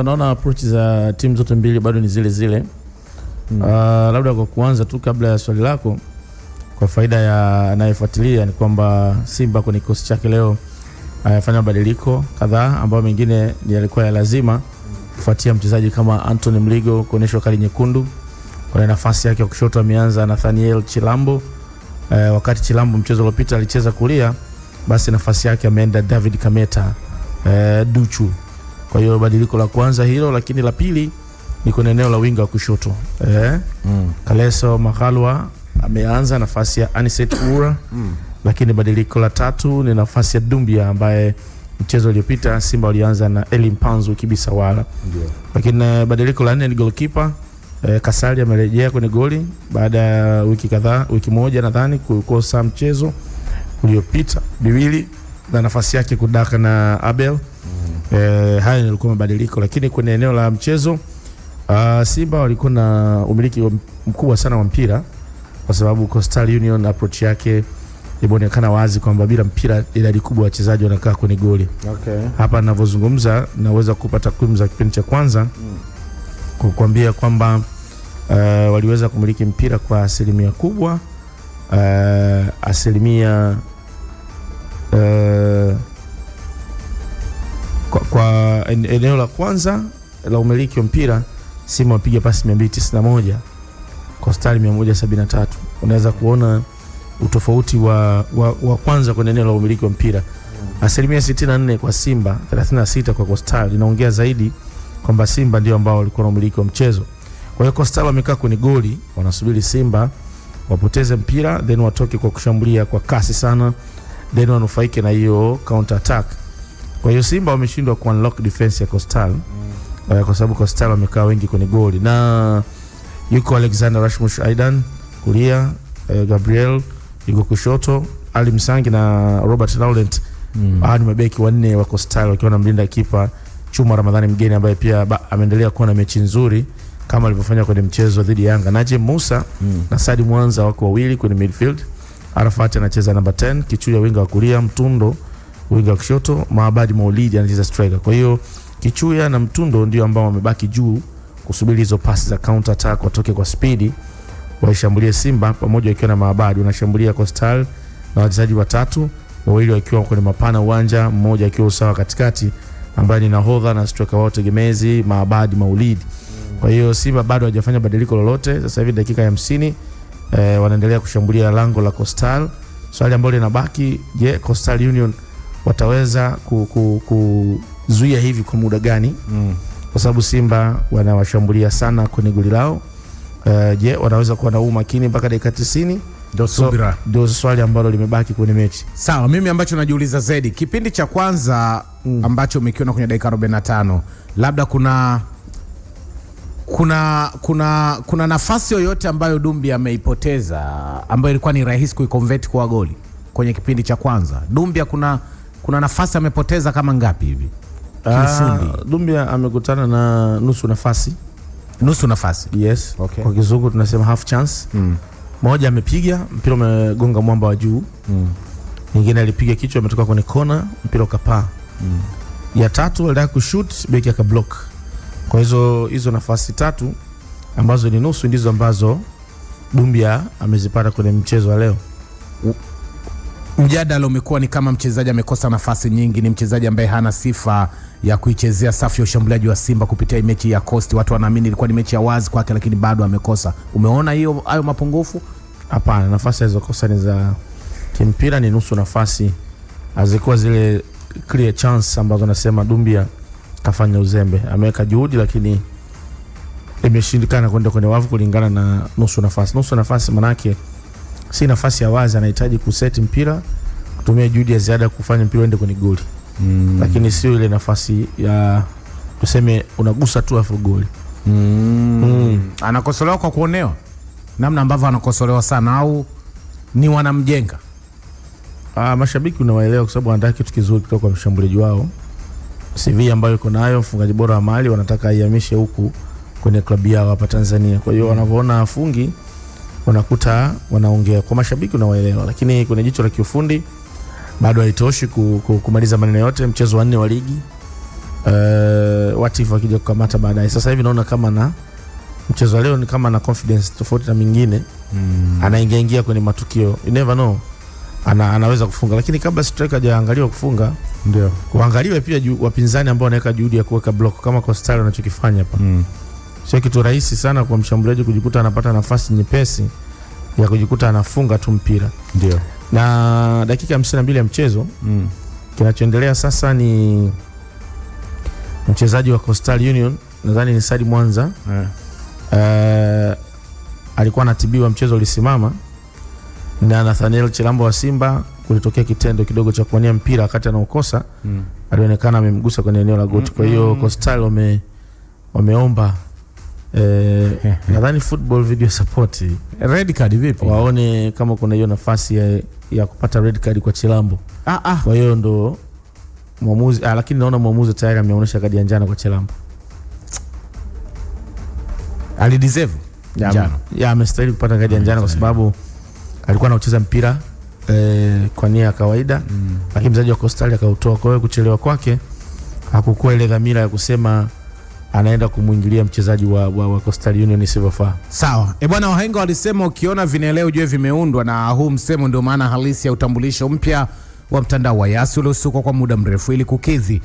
naona approach za timu zote mbili bado ni zile zile. Labda kwa kuanza tu kabla ya swali lako, kwa faida ya anayefuatilia ni kwamba Simba kwenye kikosi chake leo ayafanya mabadiliko kadhaa ambayo mengine ni yalikuwa ya lazima kufuatia mchezaji kama Anthony Mligo kuoneshwa kadi nyekundu. Kwa nafasi yake ya kushoto ameanza Nathaniel Chilambo. Wakati Chilambo mchezo uliopita alicheza kulia, basi nafasi yake ameenda David Kameta Duchu. Kwa hiyo badiliko la kwanza hilo, lakini la pili ni kwenye eneo la winga wa kushoto. Kaleso Makalwa ameanza nafasi ya Aniset Ura. Lakini badiliko la tatu ni nafasi ya Dumbia ambaye mchezo uliopita Simba walianza na Eli Mpanzu Kibisawala. Lakini badiliko la nne ni goalkeeper Kasali amerejea kwenye goli baada ya wiki moja nadhani kukosa mchezo uliopita miwili na nafasi yake kudaka na Abel. Haya yalikuwa mabadiliko, lakini kwenye eneo la mchezo Simba walikuwa na umiliki mkubwa sana wa mpira kwa sababu Coastal Union approach yake ilionekana wazi kwamba bila mpira idadi kubwa ya wachezaji wanakaa kwenye goli. Hapa ninavyozungumza naweza kupata takwimu za kipindi cha kwanza kukuambia kwamba waliweza kumiliki mpira kwa asilimia kubwa, asilimia kwa eneo la kwanza la umiliki wa mpira Simba wapiga pasi 291, Coastal 173. Unaweza kuona utofauti wa kwanza kwenye eneo la umiliki wa mpira. Asilimia 64 kwa Simba, 36 kwa Coastal. Inaongea zaidi kwamba Simba ndio ambao walikuwa na umiliki wa mchezo. Kwa hiyo Coastal wamekaa kwenye goli, wanasubiri Simba wapoteze mpira then watoke kwa kushambulia kwa kasi sana, then wanufaike na hiyo counter attack. Kwa hiyo Simba wameshindwa ku unlock defense ya Coastal kwa sababu Coastal wamekaa wengi kwenye goli, na yuko Alexander Rashmush Aidan kulia, Gabriel yuko kushoto, Ali Msangi na Robert Laurent. Ni mabeki wanne wa Coastal wakiwa na mlinda kipa Chuma Ramadhani Mgeni ambaye pia ameendelea kuwa na mechi nzuri kama alivyofanya kwenye mchezo dhidi ya Yanga. Najem Musa na Sadi Mwanza wako wawili kwenye midfield. Arafat anacheza namba 10, Kichuya winga wa kulia, Mtundo winga wa kushoto, Maabadi Maulidi anacheza striker. Kwa hiyo Kichuya na Mtundo ndio ambao wamebaki juu kusubiri hizo pasi za counter attack watoke kwa speed waishambulie Simba, pamoja wakiwa na Maabadi wanashambulia Coastal na wachezaji watatu, wawili wakiwa kwenye mapana uwanja, mmoja akiwa usawa katikati ambaye ni nahodha na striker wao tegemezi Maabadi Maulidi. Kwa hiyo Simba bado hajafanya badiliko lolote. Sasa hivi dakika ya 50 wanaendelea kushambulia lango la Coastal. Swali ambalo linabaki, je, Coastal Union wataweza kuzuia hivi kwa muda gani? Kwa sababu Simba wanawashambulia sana kwenye goli lao. Je, wanaweza kuwa na umakini mpaka dakika 90? Ndio swali ambalo limebaki kwenye mechi. Sawa, mimi ambacho najiuliza zaidi kipindi cha kwanza ambacho umekiona kwenye dakika 45, labda kuna nafasi yoyote ambayo Dumbia ameipoteza ambayo ilikuwa ni rahisi kuiconvert kwa goli kwenye kipindi cha kwanza? Dumbia kuna nafasi amepoteza kama ngapi hivi? Dumbia amekutana na nusu nafasi. Nusu nafasi? Yes. Kwa kizungu tunasema half chance. Moja amepiga, mpira umegonga mwamba wa juu. Nyingine alipiga kichwa, ametoka kwenye kona, mpira ukapaa. Ya tatu alitaka kushoot, beki akablock. Kwa hizo nafasi tatu ambazo ni nusu ndizo ambazo Dumbia amezipata kwenye mchezo wa leo. Mjadala umekuwa ni kama mchezaji amekosa nafasi nyingi, ni mchezaji ambaye hana sifa ya kuichezea safu ya ushambuliaji wa Simba kupitia mechi ya Coast. Watu wanaamini ilikuwa ni mechi ya wazi kwake, lakini bado amekosa. Umeona hayo mapungufu? Hapana, nafasi alizokosa ni za kimpira, ni nusu nafasi. Hazikuwa zile clear chance ambazo nasema Dumbia kafanya uzembe. Ameweka juhudi lakini imeshindikana kwenda kwenye wavu kulingana na nusu nafasi. Nusu nafasi manake si nafasi ya wazi, anahitaji kuseti mpira, kutumia juhudi ya ziada kufanya mpira uende kwenye goli. Lakini sio ile nafasi ya tuseme unagusa tu afu goli. Anakosolewa kwa kuonewa namna ambavyo anakosolewa sana, au ni wanamjenga? Mashabiki unawaelewa kwa sababu wanataka kitu kizuri kutoka kwa mshambuliaji wao. CV ambayo iko nayo, mfungaji bora wa Mali, wanataka aihamishe huku kwenye klabu yao hapa Tanzania. Kwa hiyo wanavyoona afungi wanakuta wanaongea. Kwa mashabiki unawaelewa, lakini kwenye jicho la kiufundi bado haitoshi kumaliza maneno yote. Mchezo wa 4 wa ligi, what if akija kukamata baadaye. Sasa hivi naona kama na mchezo leo ni kama na confidence tofauti na mingine. Anaingia kwenye matukio, you never know, anaweza kufunga, lakini kabla striker hajaangaliwa kufunga ndio waangaliwe pia wapinzani ambao wanaweka juhudi ya kuweka block kama Coastal wanachokifanya hapa. Sio kitu rahisi sana kwa mshambuliaji kujikuta anapata nafasi nyepesi ya kujikuta anafunga tu mpira. Ndio. Na dakika 52 ya mchezo kinachoendelea sasa ni mchezaji wa Coastal Union, nadhani ni Said Mwanza. Alikuwa anatibiwa, mchezo ulisimama, na Nathaniel Chilambo wa Simba kulitokea kitendo kidogo cha kuwania mpira wakati anaokosa. Alionekana amemgusa kwenye eneo la goti. Kwa hiyo Coastal wameomba nadhani football video support, red card vipi, waone kama kuna hiyo nafasi ya kupata red card kwa Chilambo. Kwa hiyo ndo mwamuzi, lakini naona mwamuzi tayari ameonyesha kadi ya njano kwa Chilambo. Ali deserve njano. Amestahili kupata kadi ya njano kwa sababu alikuwa anacheza mpira kwa nia ya kawaida, lakini mchezaji wa Coastal akautoa. Kwa hiyo kuchelewa kwake hakukuwa ile dhamira ya kusema anaenda kumuingilia mchezaji wa Coastal Union isivyofaa. Sawa. Bwana, wahenga walisema ukiona vineleo ujue vimeundwa, na huu msemo ndio maana halisi ya utambulisho mpya wa mtandao wa Yas uliosukwa kwa muda mrefu ili kukidhi